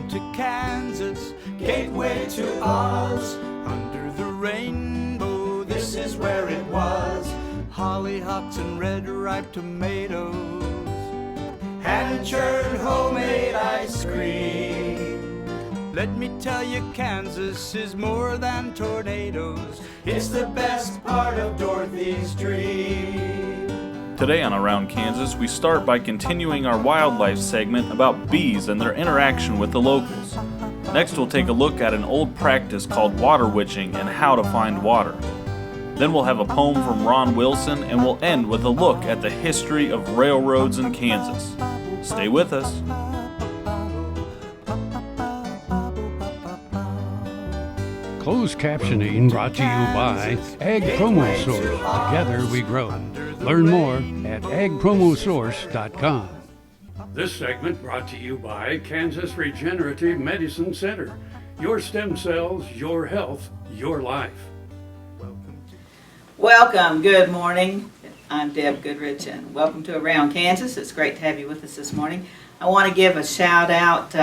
to Kansas, gateway to Oz. Under the rainbow, this is where it was. Hollyhocks and red ripe tomatoes, hand-churned homemade ice cream. Let me tell you, Kansas is more than tornadoes. It's the best part of Dorothy's dream. Today on Around Kansas, we start by continuing our wildlife segment about bees and their interaction with the locals. Next, we'll take a look at an old practice called water witching and how to find water. Then we'll have a poem from Ron Wilson, and we'll end with a look at the history of railroads in Kansas. Stay with us. Closed captioning brought to you by Ag Promo Source. Together we grow. Learn more at agpromosource.com. This segment brought to you by Kansas Regenerative Medicine Center. Your stem cells, your health, your life. Welcome. Good morning. I'm Deb Goodrich, and welcome to Around Kansas. It's great to have you with us this morning. I want to give a shout out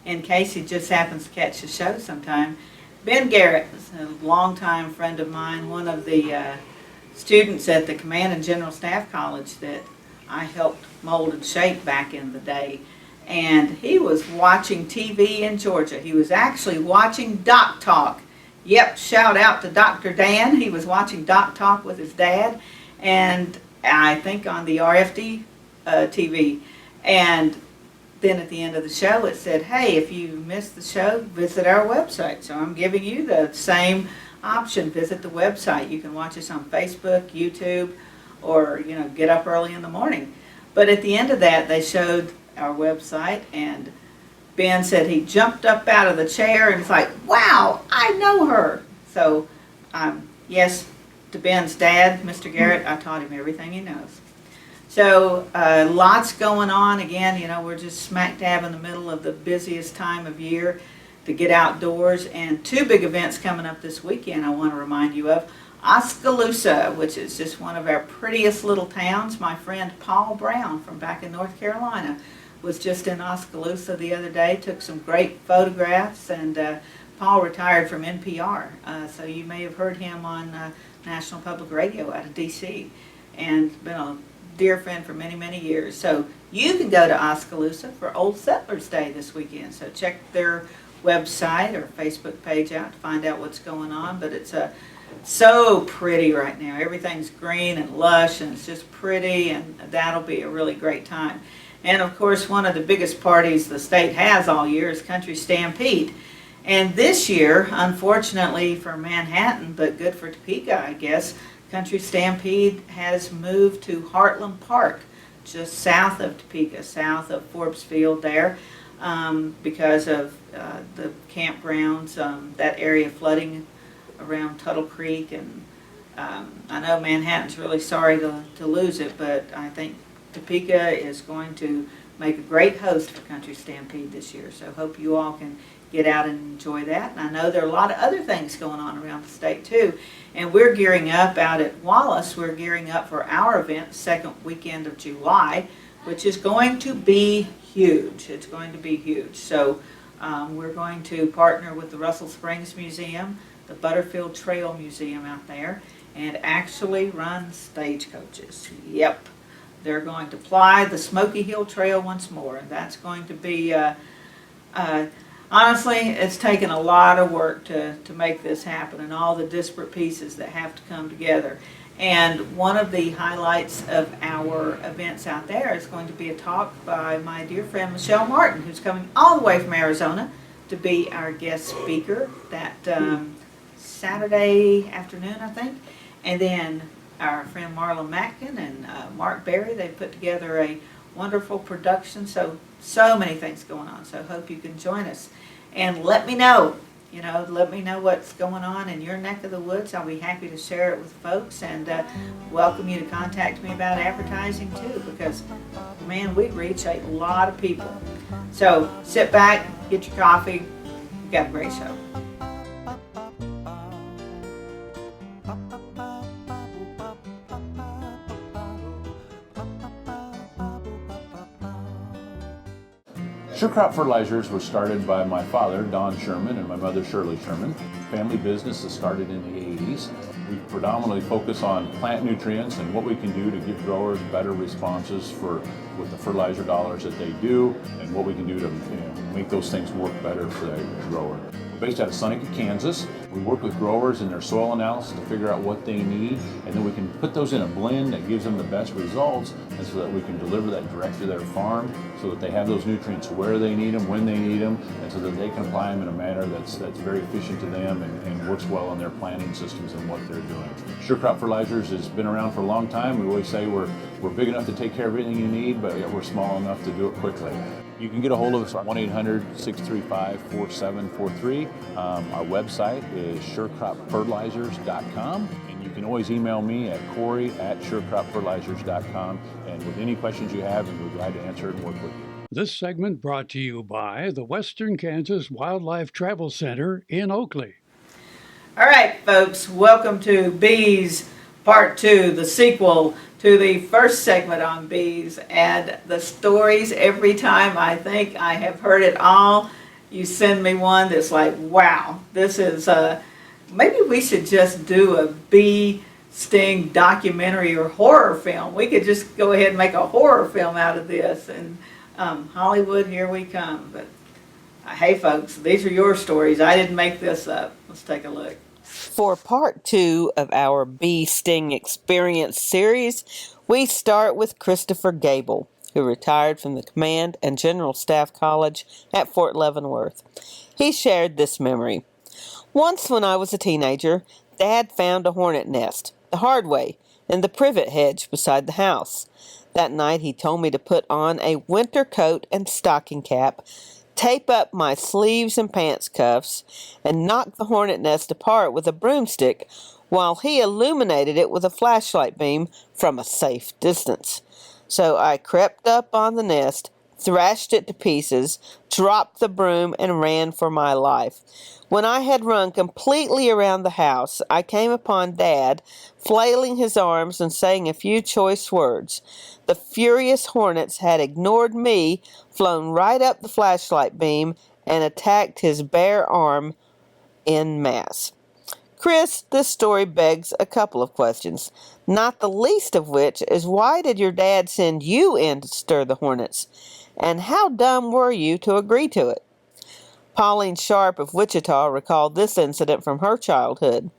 in case he just happens to catch the show sometime. Ben Garrett is a longtime friend of mine, one of the students at the Command and General Staff College that I helped mold and shape back in the day. And he was watching TV in Georgia. He was actually watching Doc Talk. Yep, shout out to Dr. Dan. He was watching Doc Talk with his dad, and I think on the RFD TV. And then at the end of the show it said, hey, if you missed the show, visit our website. So I'm giving you the same option. Visit the website. You can watch us on Facebook, YouTube, or get up early in the morning. But at the end of that, they showed our website, and Ben said he jumped up out of the chair and was like, wow, I know her. So yes, to Ben's dad, Mr. Garrett, I taught him everything he knows. So lots going on. Again, we're just smack dab in the middle of the busiest time of year to get outdoors, and two big events coming up this weekend I want to remind you of. Oskaloosa, which is just one of our prettiest little towns. My friend Paul Brown from back in North Carolina was just in Oskaloosa the other day, took some great photographs, and Paul retired from NPR, so you may have heard him on National Public Radio out of D.C., and been a dear friend for many, many years. So you can go to Oskaloosa for Old Settlers Day this weekend, so check their website or Facebook page out to find out what's going on. But it's so pretty right now. Everything's green and lush, and it's just pretty, and that'll be a really great time. And of course, one of the biggest parties the state has all year is Country Stampede. And this year, unfortunately for Manhattan, but good for Topeka, I guess, Country Stampede has moved to Heartland Park, just south of Topeka, south of Forbes Field there, because of the campgrounds, that area flooding around Tuttle Creek. And I know Manhattan's really sorry to lose it, but I think Topeka is going to make a great host for Country Stampede this year, so hope you all can get out and enjoy that. And I know there are a lot of other things going on around the state too, and we're gearing up out at Wallace. We're gearing up for our event, second weekend of July, which is going to be huge. It's going to be huge. So we're going to partner with the Russell Springs Museum, the Butterfield Trail Museum out there, and actually run stagecoaches. Yep. They're going to ply the Smoky Hill Trail once more, and that's going to be, honestly, it's taken a lot of work to make this happen, and all the disparate pieces that have to come together. And one of the highlights of our events out there is going to be a talk by my dear friend Michelle Martin, who's coming all the way from Arizona to be our guest speaker that Saturday afternoon, I think. And then our friend Marla Mackin and Mark Berry, they put together a wonderful production. So many things going on. So hope you can join us. And let me know, let me know what's going on in your neck of the woods. I'll be happy to share it with folks, and welcome you to contact me about advertising too, because, man, we reach a lot of people. So sit back, get your coffee. We've got a great show. Sure Crop Fertilizers was started by my father, Don Sherman, and my mother, Shirley Sherman. Family business that started in the 80s. We predominantly focus on plant nutrients and what we can do to give growers better responses with the fertilizer dollars that they do, and what we can do to make those things work better for the grower. We're based out of Seneca, Kansas. We work with growers in their soil analysis to figure out what they need, and then we can put those in a blend that gives them the best results, and so that we can deliver that direct to their farm so that they have those nutrients where they need them, when they need them, and so that they can apply them in a manner that's very efficient to them and works well in their planting systems and what they're doing. Sure Crop Fertilizers has been around for a long time. We always say we're big enough to take care of everything you need, but we're small enough to do it quickly. You can get a hold of us at 1-800-635-4743. Our website is surecropfertilizers.com, and you can always email me at Corey@surecropfertilizers.com, and with any questions you have, we'll be glad to answer it and work with you. This segment brought to you by the Western Kansas Wildlife Travel Center in Oakley. All right, folks, welcome to Bees Part 2, the sequel to the first segment on bees, and the stories. Every time I think I have heard it all, you send me one that's like, wow, this is, maybe we should just do a bee sting documentary or horror film. We could just go ahead and make a horror film out of this, and Hollywood, here we come. But hey, folks, these are your stories. I didn't make this up. Let's take a look. For part 2 of our Bee Sting Experience series, we start with Christopher Gable, who retired from the Command and General Staff College at Fort Leavenworth. He shared this memory. Once when I was a teenager, Dad found a hornet nest, the hard way, in the privet hedge beside the house. That night he told me to put on a winter coat and stocking cap, tape up my sleeves and pants cuffs, and knock the hornet nest apart with a broomstick while he illuminated it with a flashlight beam from a safe distance. So I crept up on the nest, thrashed it to pieces, dropped the broom, and ran for my life. When I had run completely around the house, I came upon Dad, flailing his arms and saying a few choice words. The furious hornets had ignored me, flown right up the flashlight beam, and attacked his bare arm en masse. Chris, this story begs a couple of questions, not the least of which is why did your dad send you in to stir the hornets? And how dumb were you to agree to it? Pauline Sharp of Wichita recalled this incident from her childhood.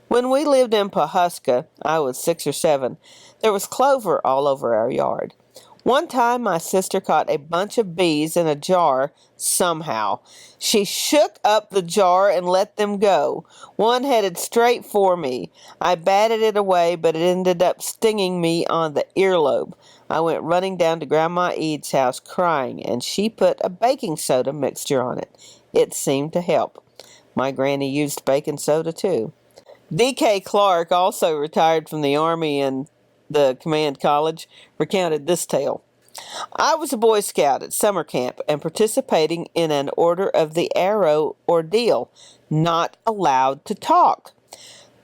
When we lived in Pawhuska, I was 6 or 7, there was clover all over our yard. One time my sister caught a bunch of bees in a jar somehow. She shook up the jar and let them go. One headed straight for me. I batted it away, but it ended up stinging me on the earlobe. I went running down to Grandma Eads' house crying, and she put a baking soda mixture on it. It seemed to help. My granny used baking soda too. D.K. Clark, also retired from the Army and the Command College, recounted this tale. I was a Boy Scout at summer camp and participating in an Order of the Arrow ordeal, not allowed to talk.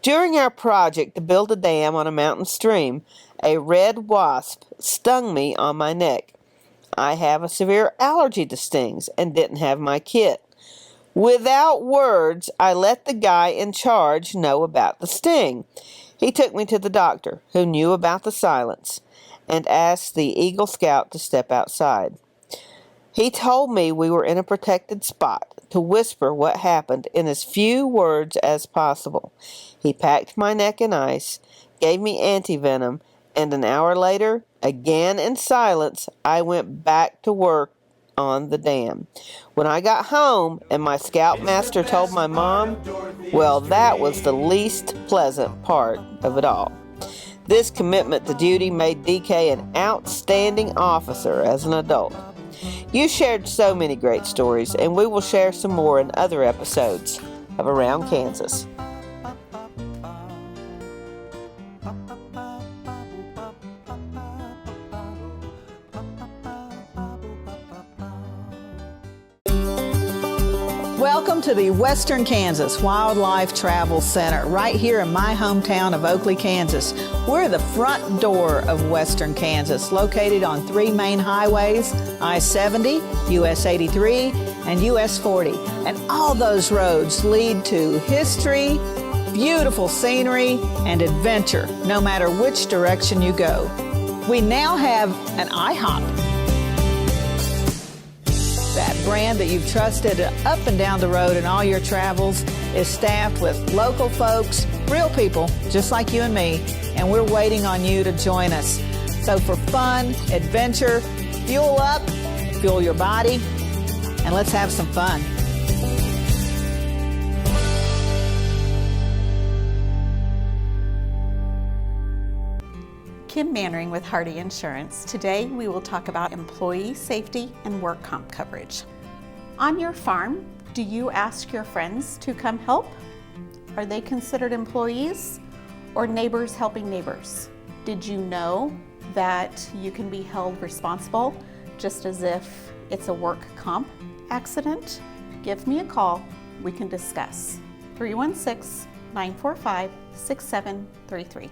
During our project to build a dam on a mountain stream, a red wasp stung me on my neck. I have a severe allergy to stings and didn't have my kit. Without words, I let the guy in charge know about the sting. He took me to the doctor, who knew about the silence, and asked the Eagle Scout to step outside. He told me we were in a protected spot, to whisper what happened in as few words as possible. He packed my neck in ice, gave me antivenom, and an hour later, again in silence, I went back to work on the dam. When I got home and my scoutmaster told my mom, well, that was the least pleasant part of it all. This commitment to duty made DK an outstanding officer as an adult. You shared so many great stories, and we will share some more in other episodes of Around Kansas. Welcome to the Western Kansas Wildlife Travel Center, right here in my hometown of Oakley, Kansas, We're the front door of western Kansas, located on 3 main highways, I-70, US 83, and US 40. And all those roads lead to history, beautiful scenery, and adventure, no matter which direction you go. We now have an IHOP. That brand that you've trusted up and down the road in all your travels is staffed with local folks, real people, just like you and me, and we're waiting on you to join us. So for fun, adventure, fuel up, fuel your body, and let's have some fun. Kim Mannering with Hardy Insurance. Today we will talk about employee safety and work comp coverage. On your farm, do you ask your friends to come help? Are they considered employees or neighbors helping neighbors? Did you know that you can be held responsible just as if it's a work comp accident? Give me a call, we can discuss. 316-945-6733.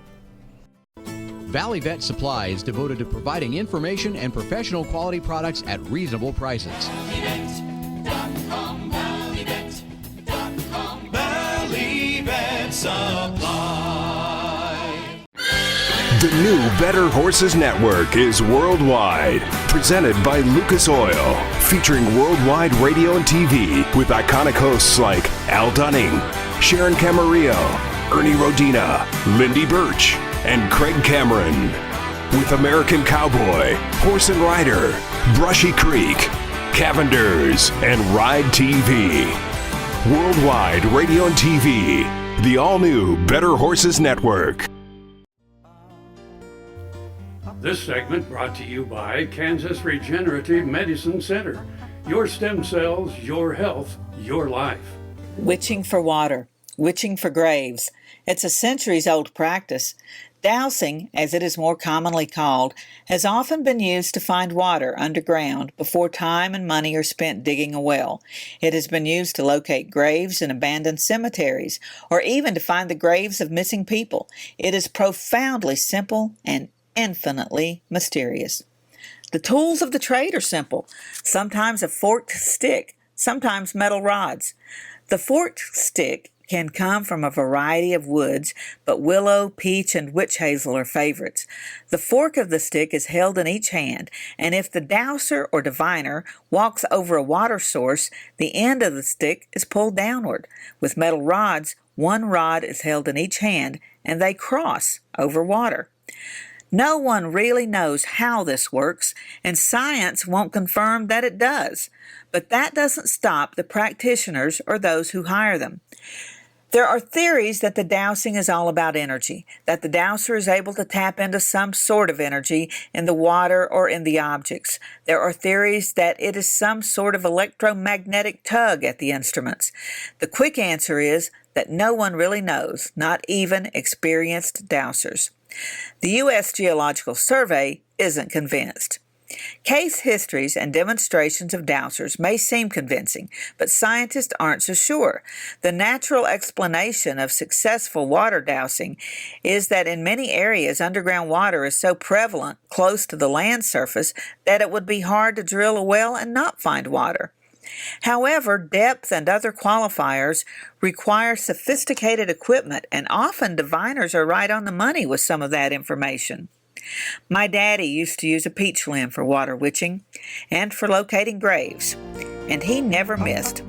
Valley Vet Supply is devoted to providing information and professional quality products at reasonable prices. Valley Vet Supply. The new Better Horses Network is worldwide. Presented by Lucas Oil. Featuring worldwide radio and TV with iconic hosts like Al Dunning, Sharon Camarillo, Ernie Rodina, Lindy Birch, and Craig Cameron. With American Cowboy, Horse and Rider, Brushy Creek, Cavenders, and Ride TV. Worldwide radio and TV. The all-new Better Horses Network. This segment brought to you by Kansas Regenerative Medicine Center. Your stem cells, your health, your life. Witching for water, witching for graves. It's a centuries-old practice. Dowsing, as it is more commonly called, has often been used to find water underground before time and money are spent digging a well. It has been used to locate graves in abandoned cemeteries, or even to find the graves of missing people. It is profoundly simple and infinitely mysterious. The tools of the trade are simple, sometimes a forked stick, sometimes metal rods. The forked stick can come from a variety of woods, but willow, peach, and witch hazel are favorites. The fork of the stick is held in each hand, and if the dowser or diviner walks over a water source, the end of the stick is pulled downward. With metal rods, one rod is held in each hand, and they cross over water. No one really knows how this works, and science won't confirm that it does. But that doesn't stop the practitioners or those who hire them. There are theories that the dowsing is all about energy, that the dowser is able to tap into some sort of energy in the water or in the objects. There are theories that it is some sort of electromagnetic tug at the instruments. The quick answer is that no one really knows, not even experienced dowsers. The U.S. Geological Survey isn't convinced. Case histories and demonstrations of dowsers may seem convincing, but scientists aren't so sure. The natural explanation of successful water dowsing is that in many areas underground water is so prevalent close to the land surface that it would be hard to drill a well and not find water. However, depth and other qualifiers require sophisticated equipment, and often diviners are right on the money with some of that information. My daddy used to use a peach limb for water witching and for locating graves, and he never missed.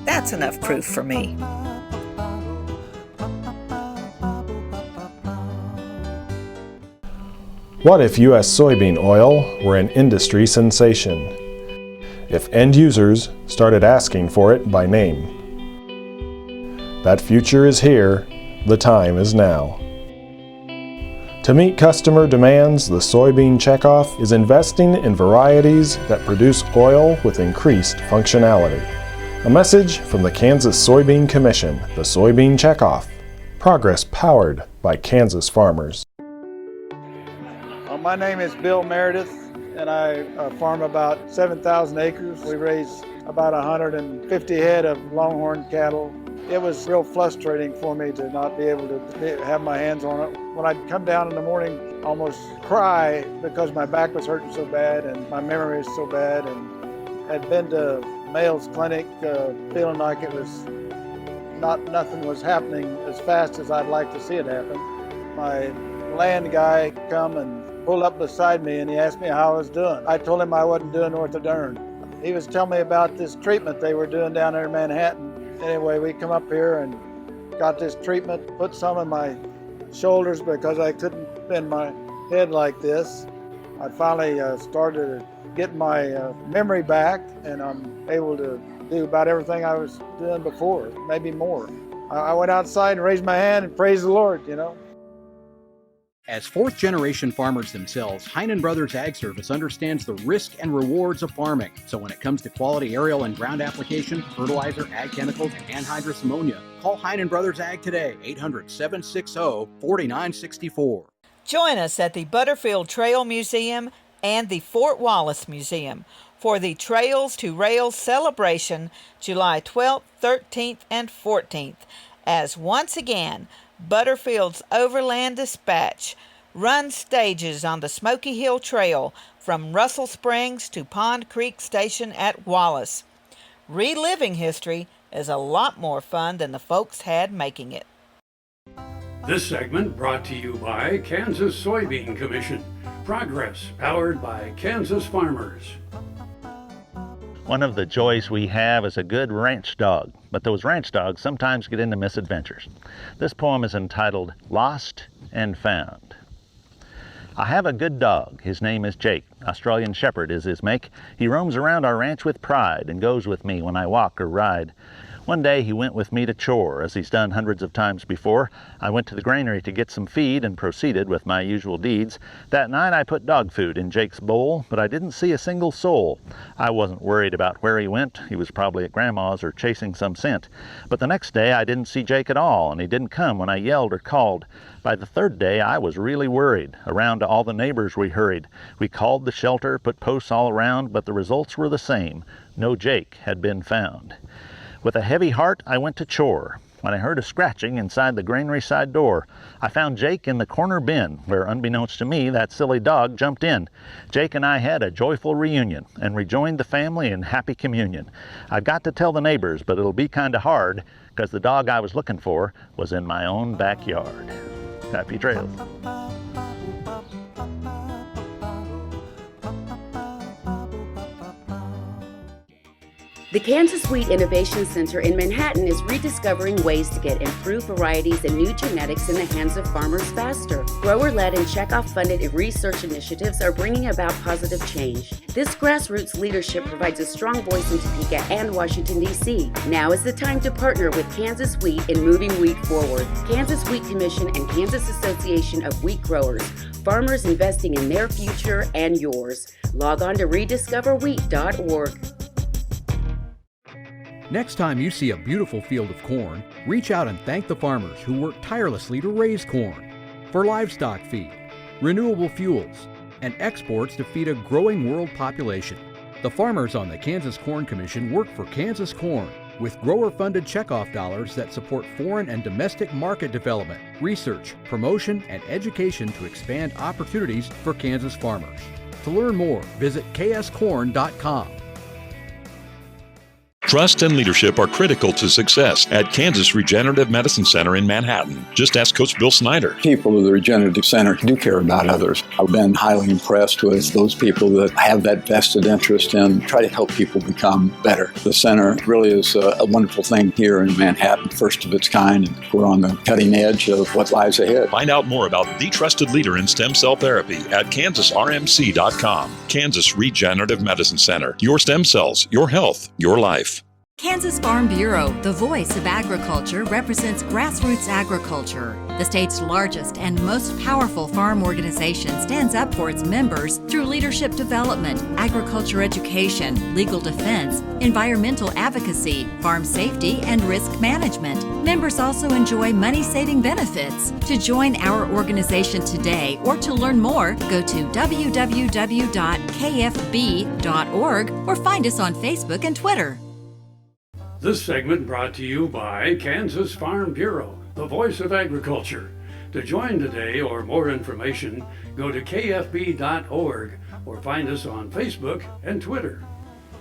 That's enough proof for me. What if U.S. soybean oil were an industry sensation? If end users started asking for it by name? That future is here, the time is now. To meet customer demands, the Soybean Checkoff is investing in varieties that produce oil with increased functionality. A message from the Kansas Soybean Commission, the Soybean Checkoff. Progress powered by Kansas farmers. My name is Bill Meredith, and I farm about 7,000 acres. We raise about 150 head of longhorn cattle, It was real frustrating for me to not be able to have my hands on it. When I'd come down in the morning, almost cry because my back was hurting so bad and my memory was so bad, and had been to Mayle's clinic feeling like it was nothing was happening as fast as I'd like to see it happen. My land guy come and pulled up beside me and he asked me how I was doing. I told him I wasn't doing worth a darn. He was telling me about this treatment they were doing down there in Manhattan. Anyway, we come up here and got this treatment, put some in my shoulders because I couldn't bend my head like this. I finally started getting my memory back, and I'm able to do about everything I was doing before, maybe more. I went outside and raised my hand and praised the Lord, you know. As fourth-generation farmers themselves, Heinen Brothers Ag Service understands the risk and rewards of farming. So when it comes to quality aerial and ground application, fertilizer, ag chemicals, and anhydrous ammonia, call Heinen Brothers Ag today, 800-760-4964. Join us at the Butterfield Trail Museum and the Fort Wallace Museum for the Trails to Rails celebration July 12th, 13th, and 14th, as once again, Butterfield's Overland Dispatch runs stages on the Smoky Hill Trail from Russell Springs to Pond Creek Station at Wallace. Reliving history is a lot more fun than the folks had making it. This segment brought to you by Kansas Soybean Commission. Progress powered by Kansas farmers. One of the joys we have is a good ranch dog, but those ranch dogs sometimes get into misadventures. This poem is entitled Lost and Found. I have a good dog. His name is Jake. Australian Shepherd is his make. He roams around our ranch with pride and goes with me when I walk or ride. One day he went with me to chore, as he's done hundreds of times before. I went to the granary to get some feed and proceeded with my usual deeds. That night I put dog food in Jake's bowl, but I didn't see a single soul. I wasn't worried about where he went. He was probably at Grandma's or chasing some scent. But the next day I didn't see Jake at all, and he didn't come when I yelled or called. By the third day I was really worried. Around to all the neighbors we hurried. We called the shelter, put posts all around, but the results were the same. No Jake had been found. With a heavy heart, I went to chore. When I heard a scratching inside the granary side door, I found Jake in the corner bin, where unbeknownst to me, that silly dog jumped in. Jake and I had a joyful reunion and rejoined the family in happy communion. I've got to tell the neighbors, but it'll be kinda hard, because the dog I was looking for was in my own backyard. Happy trails. The Kansas Wheat Innovation Center in Manhattan is rediscovering ways to get improved varieties and new genetics in the hands of farmers faster. Grower-led and checkoff-funded research initiatives are bringing about positive change. This grassroots leadership provides a strong voice in Topeka and Washington, D.C. Now is the time to partner with Kansas Wheat in moving wheat forward. Kansas Wheat Commission and Kansas Association of Wheat Growers. Farmers investing in their future and yours. Log on to rediscoverwheat.org. Next time you see a beautiful field of corn, reach out and thank the farmers who work tirelessly to raise corn for livestock feed, renewable fuels, and exports to feed a growing world population. The farmers on the Kansas Corn Commission work for Kansas Corn with grower-funded checkoff dollars that support foreign and domestic market development, research, promotion, and education to expand opportunities for Kansas farmers. To learn more, visit kscorn.com. Trust and leadership are critical to success at Kansas Regenerative Medicine Center in Manhattan. Just ask Coach Bill Snyder. People of the Regenerative Center do care about others. I've been highly impressed with those people that have that vested interest and try to help people become better. The center really is a wonderful thing here in Manhattan, first of its kind, and we're on the cutting edge of what lies ahead. Find out more about the trusted leader in stem cell therapy at kansasrmc.com. Kansas Regenerative Medicine Center. Your stem cells, your health, your life. Kansas Farm Bureau, the voice of agriculture, represents grassroots agriculture. The state's largest and most powerful farm organization stands up for its members through leadership development, agriculture education, legal defense, environmental advocacy, farm safety, and risk management. Members also enjoy money-saving benefits. To join our organization today or to learn more, go to www.kfb.org or find us on Facebook and Twitter. This segment brought to you by Kansas Farm Bureau, the voice of agriculture. To join today or more information, go to kfb.org or find us on Facebook and Twitter.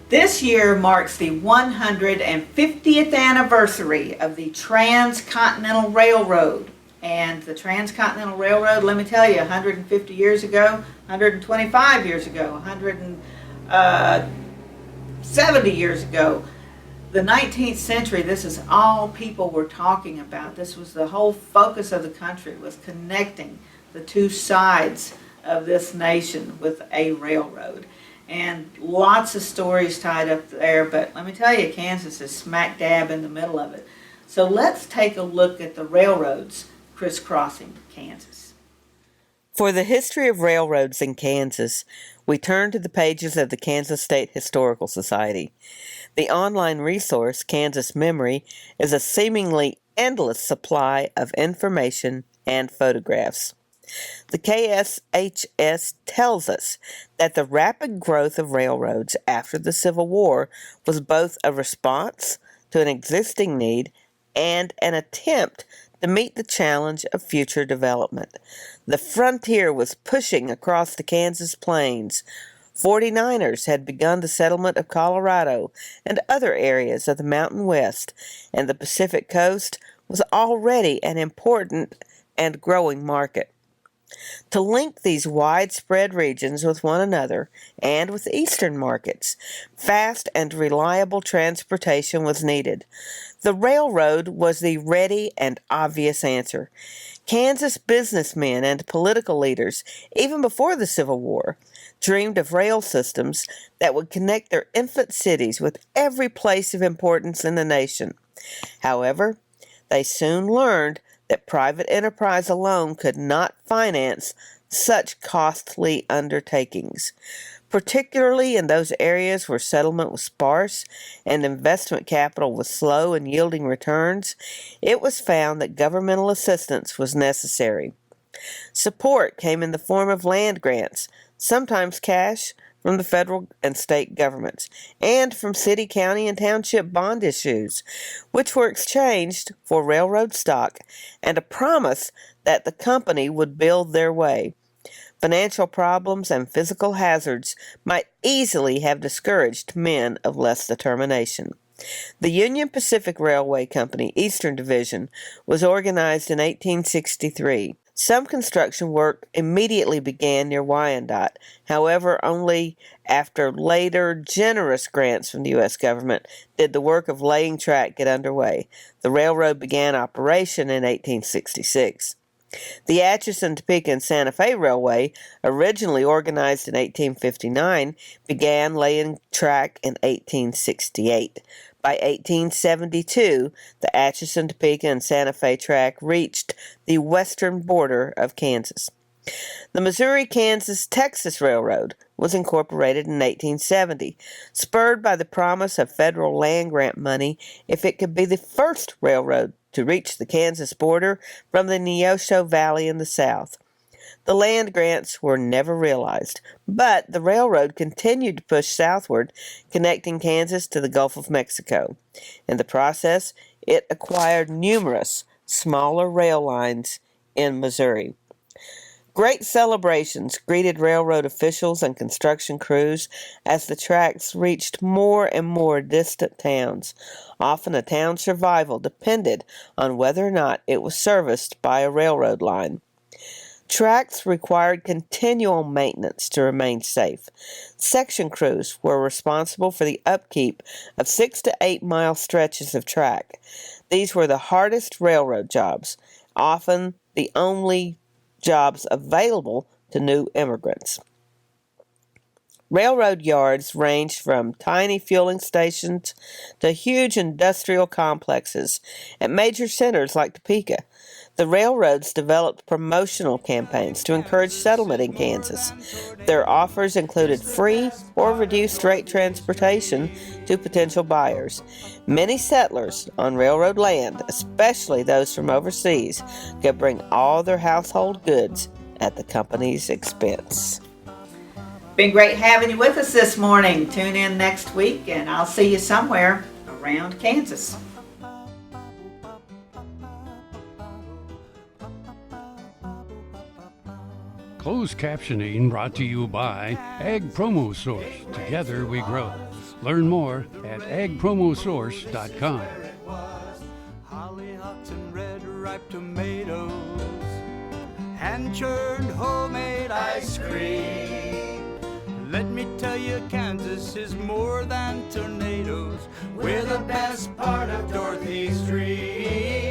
This year marks the 150th anniversary of the Transcontinental Railroad. And the Transcontinental Railroad, let me tell you, 150 years ago, 125 years ago, 170 years ago, the 19th century, this is all people were talking about. This was the whole focus of the country, was connecting the two sides of this nation with a railroad. And lots of stories tied up there, but let me tell you, Kansas is smack dab in the middle of it. So let's take a look at the railroads crisscrossing Kansas. For the history of railroads in Kansas, we turn to the pages of the Kansas State Historical Society. The online resource, Kansas Memory, is a seemingly endless supply of information and photographs. The KSHS tells us that the rapid growth of railroads after the Civil War was both a response to an existing need and an attempt to meet the challenge of future development. The frontier was pushing across the Kansas plains. 49ers had begun the settlement of Colorado and other areas of the Mountain West, and the Pacific Coast was already an important and growing market. To link these widespread regions with one another and with eastern markets, fast and reliable transportation was needed. The railroad was the ready and obvious answer. Kansas businessmen and political leaders, even before the Civil War, dreamed of rail systems that would connect their infant cities with every place of importance in the nation. However, they soon learned that private enterprise alone could not finance such costly undertakings. Particularly in those areas where settlement was sparse and investment capital was slow in yielding returns, it was found that governmental assistance was necessary. Support came in the form of land grants, sometimes cash from the federal and state governments, and from city, county, and township bond issues, which were exchanged for railroad stock and a promise that the company would build their way. Financial problems and physical hazards might easily have discouraged men of less determination. The Union Pacific Railway Company Eastern Division was organized in 1863. Some construction work immediately began near Wyandotte. However, only after later generous grants from the U.S. government did the work of laying track get underway. The railroad began operation in 1866. The Atchison, Topeka, and Santa Fe Railway, originally organized in 1859, began laying track in 1868. By 1872, the Atchison, Topeka, and Santa Fe track reached the western border of Kansas. The Missouri-Kansas-Texas Railroad was incorporated in 1870, spurred by the promise of federal land grant money if it could be the first railroad to reach the Kansas border from the Neosho Valley in the south. The land grants were never realized, but the railroad continued to push southward, connecting Kansas to the Gulf of Mexico. In the process, it acquired numerous smaller rail lines in Missouri. Great celebrations greeted railroad officials and construction crews as the tracks reached more and more distant towns. Often a town's survival depended on whether or not it was serviced by a railroad line. Tracks required continual maintenance to remain safe. Section crews were responsible for the upkeep of 6 to 8 mile stretches of track. These were the hardest railroad jobs, often the only jobs available to new immigrants. Railroad yards ranged from tiny fueling stations to huge industrial complexes at major centers like Topeka. The railroads developed promotional campaigns to encourage settlement in Kansas. Their offers included free or reduced rate transportation to potential buyers. Many settlers on railroad land, especially those from overseas, could bring all their household goods at the company's expense. Been great having you with us this morning. Tune in next week and I'll see you somewhere Around Kansas. Closed captioning brought to you by Ag Promo Source. Together we grow. Learn more at agpromosource.com. Hollyhocks and red ripe tomatoes, hand-churned homemade ice cream. Let me tell you, Kansas is more than tornadoes. We're the best part of Dorothy's dream.